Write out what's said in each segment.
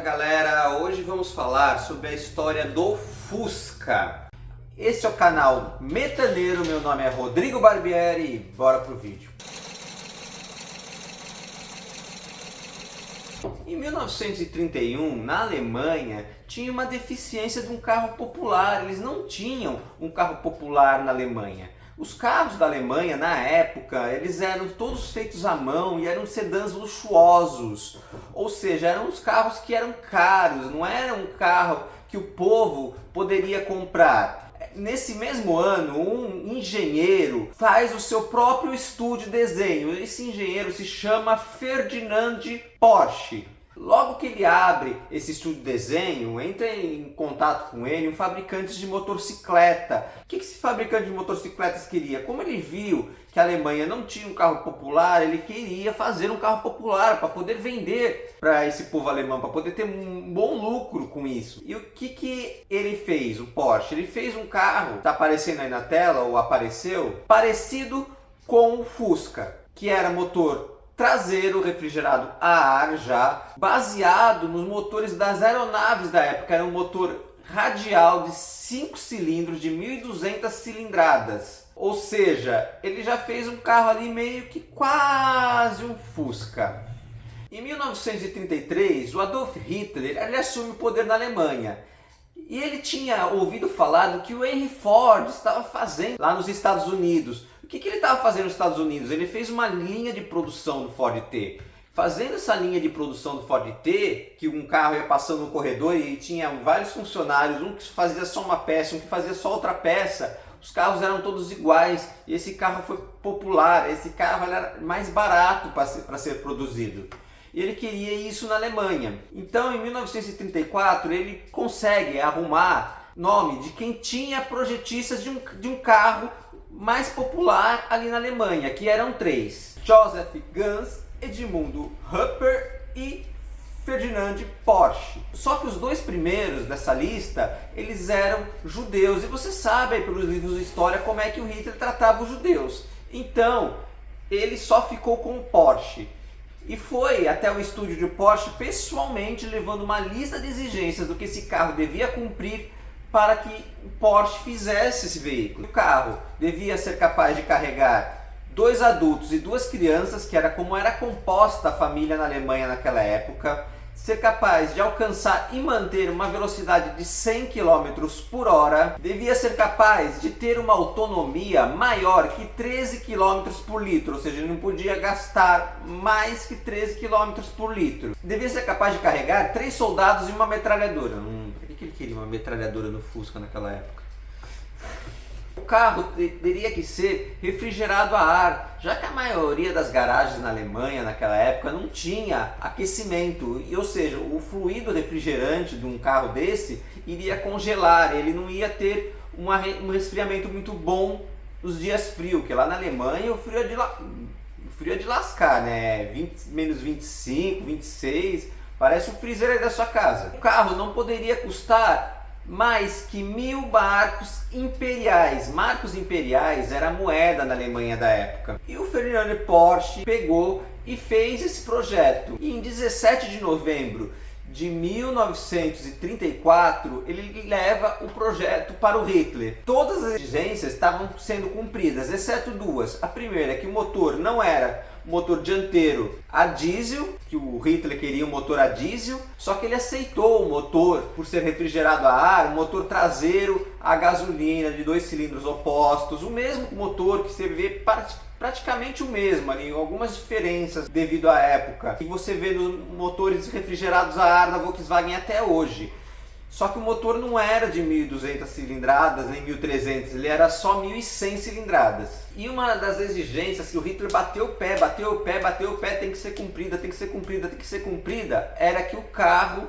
galera, hoje vamos falar sobre a história do Fusca. Este é o canal Metaneiro, meu nome é Rodrigo Barbieri e bora pro vídeo. Em 1931, na Alemanha, tinha uma deficiência de um carro popular. Eles não tinham um carro popular na Alemanha. Os carros da Alemanha, na época, eles eram todos feitos à mão e eram sedãs luxuosos. Ou seja, eram os carros que eram caros, não era um carro que o povo poderia comprar. Nesse mesmo ano, um engenheiro faz o seu próprio estúdio de desenho. Esse engenheiro se chama Ferdinand Porsche. Logo que ele abre esse estúdio de desenho, entra em contato com ele um fabricante de motocicleta. O que esse fabricante de motocicletas queria? Como ele viu que a Alemanha não tinha um carro popular, ele queria fazer um carro popular para poder vender para esse povo alemão, para poder ter um bom lucro com isso. E o que ele fez, o Porsche? Ele fez um carro, está aparecendo aí na tela, ou apareceu, parecido com o Fusca, que era motor traseiro refrigerado a ar já, baseado nos motores das aeronaves da época. Era um motor radial de 5 cilindros de 1.200 cilindradas. Ou seja, ele já fez um carro ali meio que quase um Fusca. Em 1933, o Adolf Hitler ele assume o poder na Alemanha. E ele tinha ouvido falar do que o Henry Ford estava fazendo lá nos Estados Unidos. O que ele estava fazendo nos Estados Unidos? Ele fez uma linha de produção do Ford T. Fazendo essa linha de produção do Ford T, que um carro ia passando no corredor e tinha vários funcionários, um que fazia só uma peça, um que fazia só outra peça. Os carros eram todos iguais e esse carro foi popular, esse carro era mais barato para ser produzido. E ele queria isso na Alemanha. Então, em 1934, ele consegue arrumar nome de quem tinha projetistas de um carro mais popular ali na Alemanha, que eram 3. Joseph Ganz, Edmundo Hupper e Ferdinand Porsche. Só que os 2 primeiros dessa lista, eles eram judeus. E você sabe aí pelos livros de história como é que o Hitler tratava os judeus. Então, ele só ficou com o Porsche. E foi até o estúdio de Porsche pessoalmente levando uma lista de exigências do que esse carro devia cumprir para que o Porsche fizesse esse veículo. O carro devia ser capaz de carregar 2 adultos e 2 crianças, que era como era composta a família na Alemanha naquela época, ser capaz de alcançar e manter uma velocidade de 100 km por hora, devia ser capaz de ter uma autonomia maior que 13 km por litro, ou seja, ele não podia gastar mais que 13 km por litro. Devia ser capaz de carregar 3 soldados e uma metralhadora. Por que ele queria uma metralhadora no Fusca naquela época? O carro teria que ser refrigerado a ar, já que a maioria das garagens na Alemanha naquela época não tinha aquecimento, e, ou seja, o fluido refrigerante de um carro desse iria congelar, ele não ia ter um resfriamento muito bom nos dias frios, porque lá na Alemanha o frio é de lascar, né? Menos 25, 26, parece o freezer aí da sua casa. O carro não poderia custar mais que 1.000 marcos imperiais. Marcos imperiais era a moeda na Alemanha da época. E o Ferdinand Porsche pegou e fez esse projeto. E em 17 de novembro de 1934, ele leva o projeto para o Hitler. Todas as exigências estavam sendo cumpridas, exceto 2. A primeira é que o motor não era motor dianteiro a diesel, que o Hitler queria um motor a diesel, só que ele aceitou o motor por ser refrigerado a ar, um motor traseiro a gasolina de 2 cilindros opostos, o mesmo motor que você vê praticamente o mesmo, ali, algumas diferenças devido à época, que você vê nos motores refrigerados a ar da Volkswagen até hoje. Só que o motor não era de 1.200 cilindradas nem 1.300, ele era só 1.100 cilindradas. E uma das exigências que o Hitler bateu o pé, tem que ser cumprida, tem que ser cumprida, tem que ser cumprida, era que o carro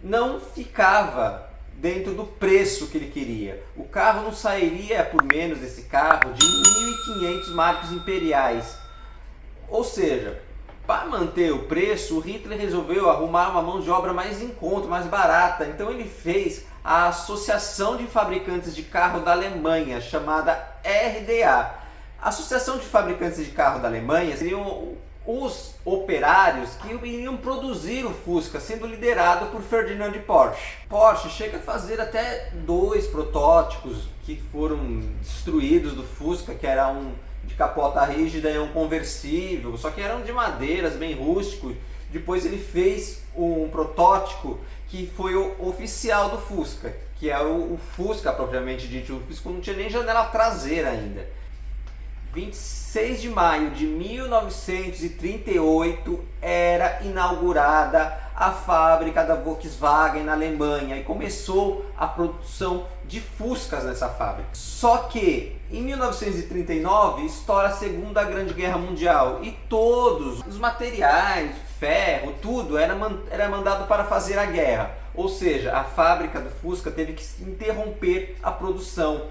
não ficava dentro do preço que ele queria. O carro não sairia por menos desse carro de 1.500 marcos imperiais. Ou seja, para manter o preço, o Hitler resolveu arrumar uma mão de obra mais em conta, mais barata. Então ele fez a Associação de Fabricantes de Carro da Alemanha, chamada RDA. A Associação de Fabricantes de Carro da Alemanha seria os operários que iriam produzir o Fusca, sendo liderado por Ferdinand Porsche. Porsche chega a fazer até 2 protótipos que foram destruídos do Fusca, que era um de capota rígida e um conversível, só que eram de madeiras, bem rústicos. Depois ele fez um protótipo que foi o oficial do Fusca, que é o Fusca propriamente dito. O Fusca não tinha nem janela traseira ainda. 26 de maio de 1938 era inaugurada a fábrica da Volkswagen na Alemanha e começou a produção de Fuscas nessa fábrica. Só que em 1939 estoura a Segunda Grande Guerra Mundial e todos os materiais, ferro, tudo era mandado para fazer a guerra. Ou seja, a fábrica do Fusca teve que interromper a produção.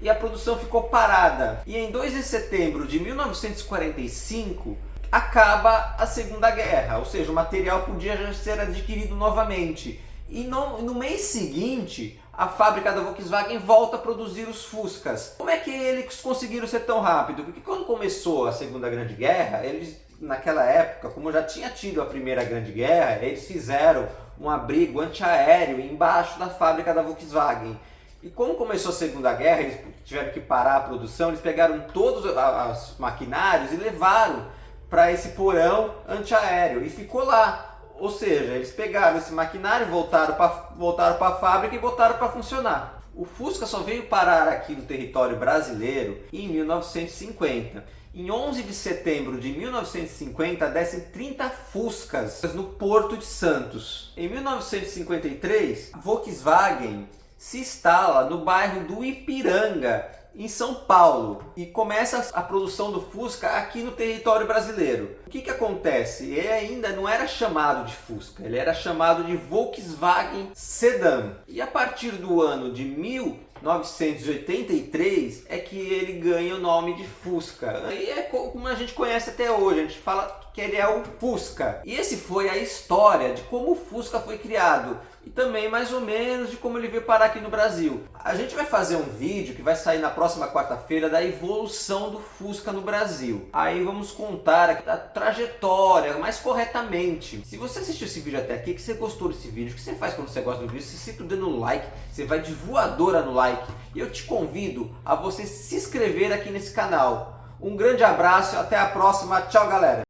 E a produção ficou parada. E em 2 de setembro de 1945 acaba a Segunda Guerra, ou seja, o material podia já ser adquirido novamente. E no mês seguinte, a fábrica da Volkswagen volta a produzir os Fuscas. Como é que eles conseguiram ser tão rápido? Porque quando começou a Segunda Grande Guerra, eles, naquela época, como já tinha tido a Primeira Grande Guerra, eles fizeram um abrigo antiaéreo embaixo da fábrica da Volkswagen. E como começou a Segunda Guerra, eles tiveram que parar a produção, eles pegaram todos os maquinários e levaram para esse porão antiaéreo e ficou lá. Ou seja, eles pegaram esse maquinário, voltaram para a fábrica e botaram para funcionar. O Fusca só veio parar aqui no território brasileiro em 1950. Em 11 de setembro de 1950, descem 30 Fuscas no Porto de Santos. Em 1953, a Volkswagen se instala no bairro do Ipiranga, em São Paulo, e começa a produção do Fusca aqui no território brasileiro. O que acontece? Ele ainda não era chamado de Fusca, ele era chamado de Volkswagen Sedan. E a partir do ano de 1983 é que ele ganha o nome de Fusca. E é como a gente conhece até hoje, a gente fala que ele é o Fusca. E esse foi a história de como o Fusca foi criado e também mais ou menos de como ele veio parar aqui no Brasil. A gente vai fazer um vídeo que vai sair na próxima quarta-feira da evolução do Fusca no Brasil. Aí vamos contar a trajetória mais corretamente. Se você assistiu esse vídeo até aqui, que você gostou desse vídeo, o que você faz quando você gosta do vídeo? Você sempre dando um like, você vai de voadora no like. E eu te convido a você se inscrever aqui nesse canal. Um grande abraço, até a próxima, tchau galera!